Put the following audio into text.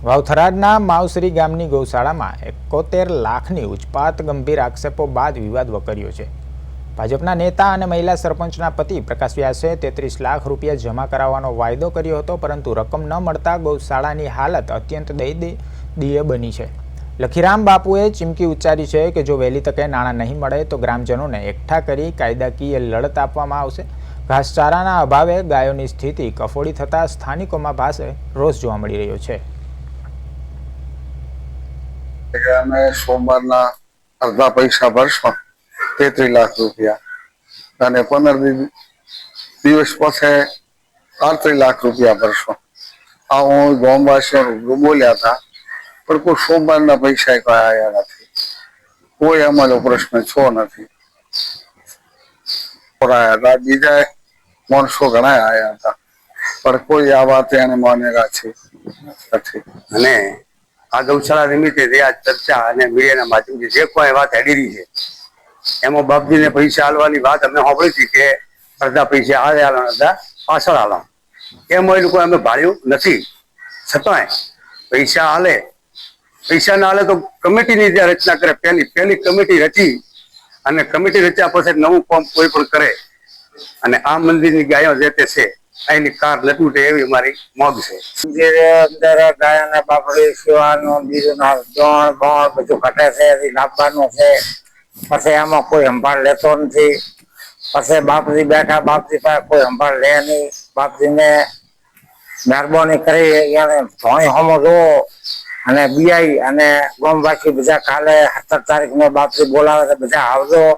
વાવથરાદના માવસરી ગામની ગૌશાળામાં 71 લાખની ઉચ્ચપાત ગંભીર આક્ષેપો બાદ વિવાદ વકર્યો છે। ભાજપના નેતા અને મહિલા સરપંચના પતિ પ્રકાશ વ્યાસે 33 લાખ રૂપિયા જમા કરાવવાનો વાયદો કર્યો હતો, પરંતુ રકમ ન મળતા ગૌશાળાની હાલત અત્યંત દયનીય બની છે। લખીરામ બાપુએ ચીમકી ઉચ્ચારી છે કે જો વહેલી તકે નાણાં નહીં મળે તો ગ્રામજનોને એકઠા કરી કાયદાકીય લડત આપવામાં આવશે। ઘાસચારાના અભાવે ગાયોની સ્થિતિ કફોડી થતા સ્થાનિકોમાં ભારે રોષ જોવા મળી રહ્યો છે। અમે સોમવારના અડધા પૈસા ભરશો 33 લાખ રૂપિયા અને 15 દિવસ પછી 38 લાખ રૂપિયા ભરશો। આ હું ગામવાસીઓ બોલ્યા હતા, પણ કોઈ સોમવારના પૈસા કોઈ આવ્યા નથી, કોઈ અમારો પ્રશ્ન છો નથી। બીજા માણસો ઘણા આવ્યા હતા, પણ કોઈ આ વાત એને માનેલા છે નથી। અને આ ગૌશાળા નિમિત્તે જે આ ચર્ચા અને મીડિયાના માધ્યમથી જે કોઈ વાત હેડી રહી છે, એમાં બાપજીને પૈસા આલવાની વાત અમે સાંભળી હતી કે અડધા પૈસા આ આલો, અડધા પાછળ આલો, એમાં એ લોકો અમે ભાળ્યું નથી। છતાંય પૈસા આલે, પૈસા ના આલે તો કમિટીની જે રચના કરે, પહેલી કમિટી રચી અને કમિટી રચ્યા પછી નવું કામ કોઈ પણ કરે અને આ મંદિરની ગાયો જે તે છે એની કાર લટુટે એવી મારી મોગ છે। અંદર ગાયના બાપડી સેવાનું બીજું દોણ બોણ બધું ઘટે છે, લાવવાનું છે। પછી આમાં કોઈ સંભાળ લેતો નથી। પછી બાપજી બેઠા, બાપજી પાસે કોઈ સંભાળ લે નહીં। બાપજીને મહેરબાની કરી એને ધોણી હોમો જોવો અને બીઆઈ અને ગામવાસી બધા કાલે 17 તારીખને બાપજી બોલાવે છે, બધા આવજો।